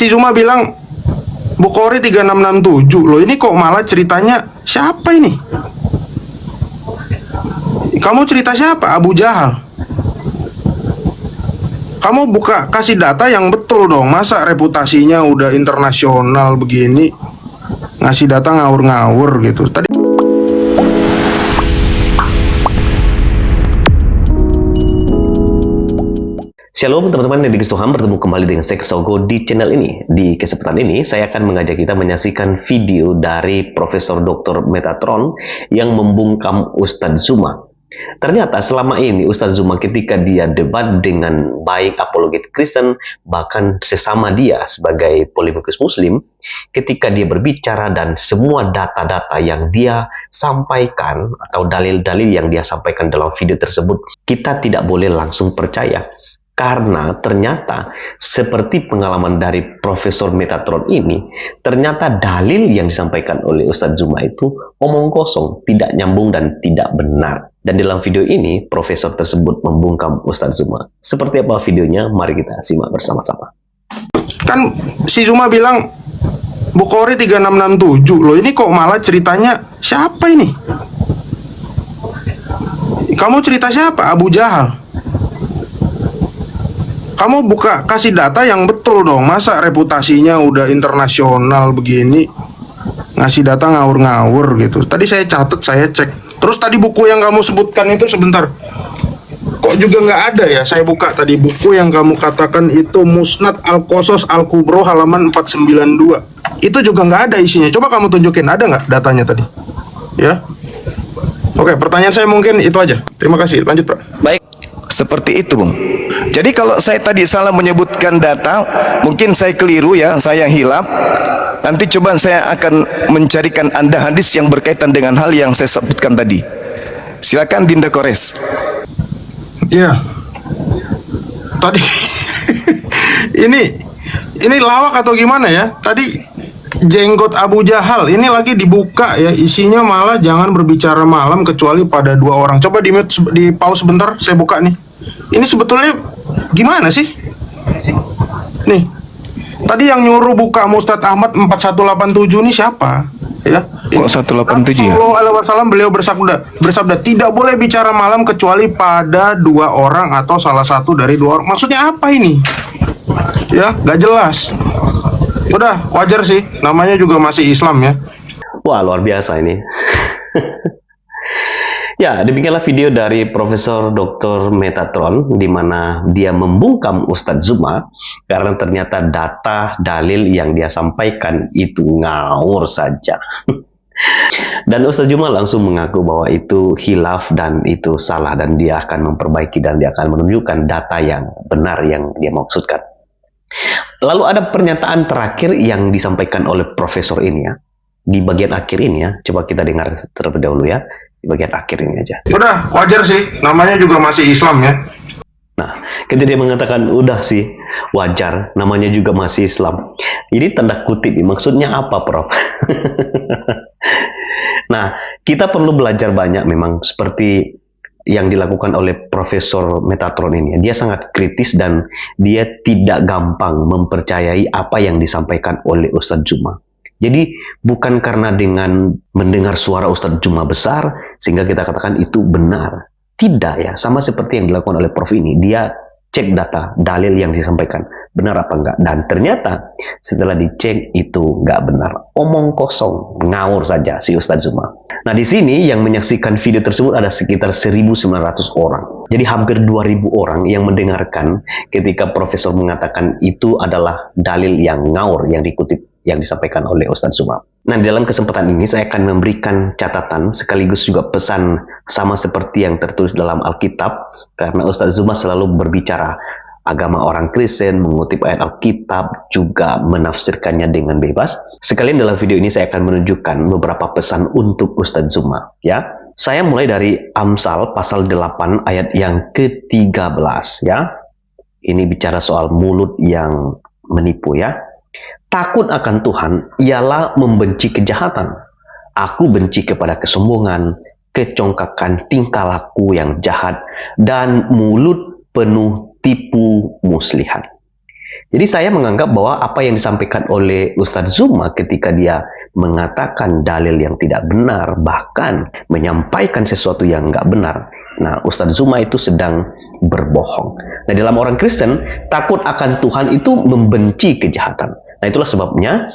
si Zuma bilang Bukhari 3667. Loh, ini kok malah ceritanya siapa ini? Kamu cerita siapa? Abu Jahal. Kamu buka kasih data yang betul dong. Masa reputasinya udah internasional begini ngasih data ngawur-ngawur gitu. Tadi Shalom teman-teman yang Tuhan, bertemu kembali dengan saya Kesogo di channel ini. Di kesempatan ini saya akan mengajak kita menyaksikan video dari Profesor Dr. Metatron yang membungkam Ustadz Zuma. Ternyata selama ini Ustadz Zuma ketika dia debat dengan baik apologet Kristen, bahkan sesama dia sebagai polemikus Muslim, ketika dia berbicara dan semua data-data yang dia sampaikan atau dalil-dalil yang dia sampaikan dalam video tersebut, kita tidak boleh langsung percaya. Karena ternyata seperti pengalaman dari Profesor Metatron ini, ternyata dalil yang disampaikan oleh Ustadz Zuma itu omong kosong, tidak nyambung dan tidak benar. Dan dalam video ini, Profesor tersebut membungkam Ustadz Zuma. Seperti apa videonya? Mari kita simak bersama-sama. kan si Zuma bilang Bukhari 3667. Loh, ini kok malah ceritanya siapa ini? Kamu cerita siapa? Abu Jahal. Kamu buka kasih data yang betul dong. Masa reputasinya udah internasional begini ngasih data ngawur-ngawur gitu. Tadi saya catat, saya cek. Terus tadi buku yang kamu sebutkan itu sebentar, kok juga nggak ada ya? Saya buka tadi buku yang kamu katakan itu Musnad Al-Qasas Al-Kubro halaman 492. Itu juga nggak ada isinya. Coba kamu tunjukin, ada nggak datanya tadi? Ya. Oke, pertanyaan saya mungkin itu aja. Terima kasih. Lanjut, Pak. Baik, seperti itu, Bung. Jadi kalau saya tadi salah menyebutkan data, mungkin saya keliru ya, saya yang hilaf. Nanti coba saya akan mencarikan Anda hadis yang berkaitan dengan hal yang saya sebutkan tadi. Silakan Dinda Kores. Iya. Tadi ini lawak atau gimana ya? Tadi jenggot Abu Jahal ini lagi dibuka ya, isinya malah jangan berbicara malam kecuali pada dua orang. Coba di mute, di pause sebentar, saya buka nih. Ini sebetulnya gimana sih? Nih. Tadi yang nyuruh buka Ustadz Ahmad 4187 ini siapa? Ya. Oh, 187 ya. Sallallahu alaihi wasallam beliau bersabda tidak boleh bicara malam kecuali pada dua orang atau salah satu dari dua orang. Maksudnya apa ini? Ya, nggak jelas. Udah wajar sih, namanya juga masih Islam ya. Wah, luar biasa ini. Ya, demikianlah video dari Profesor Dr. Metatron di mana dia membungkam Ustadz Zuma karena ternyata data dalil yang dia sampaikan itu ngawur saja. Dan Ustadz Zuma langsung mengaku bahwa itu khilaf dan itu salah dan dia akan memperbaiki dan dia akan menunjukkan data yang benar yang dia maksudkan. Lalu ada pernyataan terakhir yang disampaikan oleh Profesor ini ya. Di bagian akhir ini ya, coba kita dengar terlebih dahulu ya. Di bagian akhir ini aja. Udah wajar sih, namanya juga masih Islam ya. Nah, ketika dia mengatakan udah sih wajar, namanya juga masih Islam. Ini tanda kutip, maksudnya apa, Prof? Nah, kita perlu belajar banyak memang seperti yang dilakukan oleh Profesor Metatron ini. Dia sangat kritis dan dia tidak gampang mempercayai apa yang disampaikan oleh Ustadz Zuma. Jadi bukan karena dengan mendengar suara Ustadz Zuma besar sehingga kita katakan itu benar. Tidak ya, sama seperti yang dilakukan oleh Prof ini. Dia cek data, dalil yang disampaikan. Benar apa enggak? Dan ternyata setelah dicek itu enggak benar. Omong kosong, ngawur saja si Ustadz Zuma. Nah di sini yang menyaksikan video tersebut ada sekitar 1.900 orang. Jadi hampir 2.000 orang yang mendengarkan ketika Profesor mengatakan itu adalah dalil yang ngawur yang dikutip yang disampaikan oleh Ustadz Zuma. Nah, dalam kesempatan ini saya akan memberikan catatan sekaligus juga pesan sama seperti yang tertulis dalam Alkitab, karena Ustadz Zuma selalu berbicara agama orang Kristen, mengutip ayat Alkitab, juga menafsirkannya dengan bebas. Sekalian dalam video ini saya akan menunjukkan beberapa pesan untuk Ustadz Zuma. Ya, saya mulai dari Amsal pasal 8 ayat yang ke-13 ya. Ini bicara soal mulut yang menipu ya. Takut akan Tuhan ialah membenci kejahatan. Aku benci kepada kesombongan, kecongkakan tingkah laku yang jahat, dan mulut penuh tipu muslihat. Jadi saya menganggap bahwa apa yang disampaikan oleh Ustadz Zuma ketika dia mengatakan dalil yang tidak benar, bahkan menyampaikan sesuatu yang nggak benar, nah Ustadz Zuma itu sedang berbohong. Nah dalam orang Kristen, takut akan Tuhan itu membenci kejahatan. Nah itulah sebabnya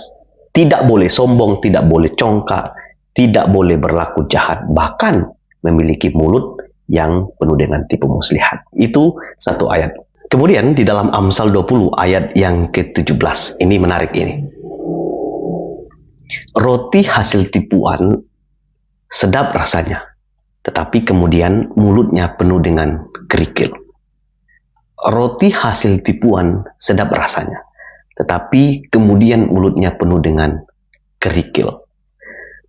tidak boleh sombong, tidak boleh congkak, tidak boleh berlaku jahat, bahkan memiliki mulut yang penuh dengan tipu muslihat. Itu satu ayat. Kemudian di dalam Amsal 20 ayat yang ke-17, ini menarik ini. Roti hasil tipuan sedap rasanya, tetapi kemudian mulutnya penuh dengan kerikil. Roti hasil tipuan sedap rasanya, tetapi kemudian mulutnya penuh dengan kerikil.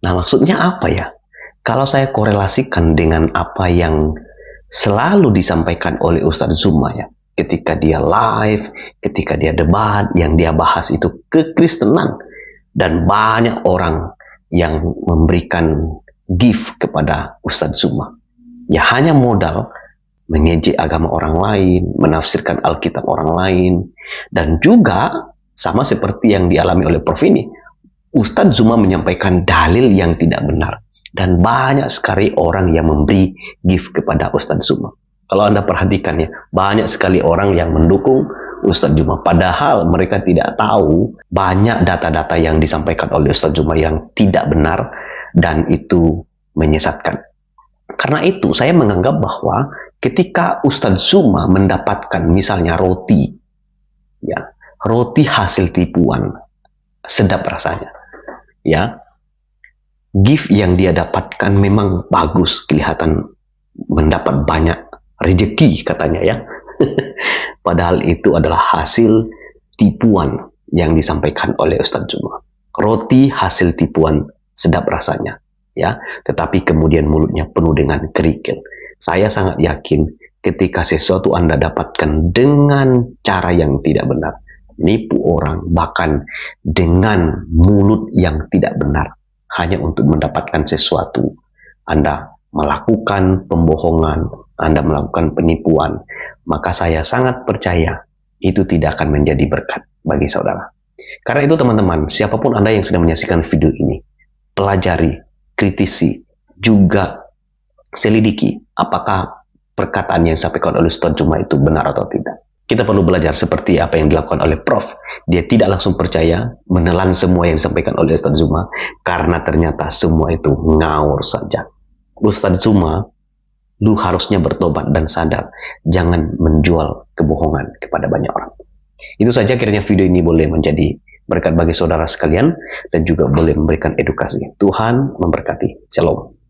Nah maksudnya apa ya? Kalau saya korelasikan dengan apa yang selalu disampaikan oleh Ustadz Zuma ya, ketika dia live, ketika dia debat, yang dia bahas itu kekristenan, dan banyak orang yang memberikan gift kepada Ustadz Zuma. Ya hanya modal mengejek agama orang lain, menafsirkan Alkitab orang lain, dan juga sama seperti yang dialami oleh Prof ini, Ustadz Zuma menyampaikan dalil yang tidak benar. Dan banyak sekali orang yang memberi gift kepada Ustadz Zuma. Kalau Anda perhatikan ya, banyak sekali orang yang mendukung Ustadz Zuma. Padahal mereka tidak tahu banyak data-data yang disampaikan oleh Ustadz Zuma yang tidak benar dan itu menyesatkan. Karena itu saya menganggap bahwa ketika Ustadz Zuma mendapatkan misalnya roti, ya, roti hasil tipuan, sedap rasanya, ya, gift yang dia dapatkan memang bagus, kelihatan mendapat banyak rezeki katanya ya. Padahal itu adalah hasil tipuan yang disampaikan oleh Ustadz Zuma. Roti hasil tipuan sedap rasanya, ya, tetapi kemudian mulutnya penuh dengan kerikil. Saya sangat yakin ketika sesuatu Anda dapatkan dengan cara yang tidak benar, nipu orang, bahkan dengan mulut yang tidak benar, hanya untuk mendapatkan sesuatu, Anda melakukan pembohongan, Anda melakukan penipuan, maka saya sangat percaya itu tidak akan menjadi berkat bagi saudara. Karena itu teman-teman, siapapun Anda yang sedang menyaksikan video ini, pelajari, kritisi, juga selidiki apakah perkataan yang disampaikan oleh Ustadz Zuma itu benar atau tidak. Kita perlu belajar seperti apa yang dilakukan oleh Prof. Dia tidak langsung percaya, menelan semua yang disampaikan oleh Ustadz Zuma, karena ternyata semua itu ngawur saja. Ustadz Zuma, lu harusnya bertobat dan sadar, jangan menjual kebohongan kepada banyak orang. Itu saja, kiranya video ini boleh menjadi berkat bagi saudara sekalian, dan juga boleh memberikan edukasi. Tuhan memberkati. Shalom.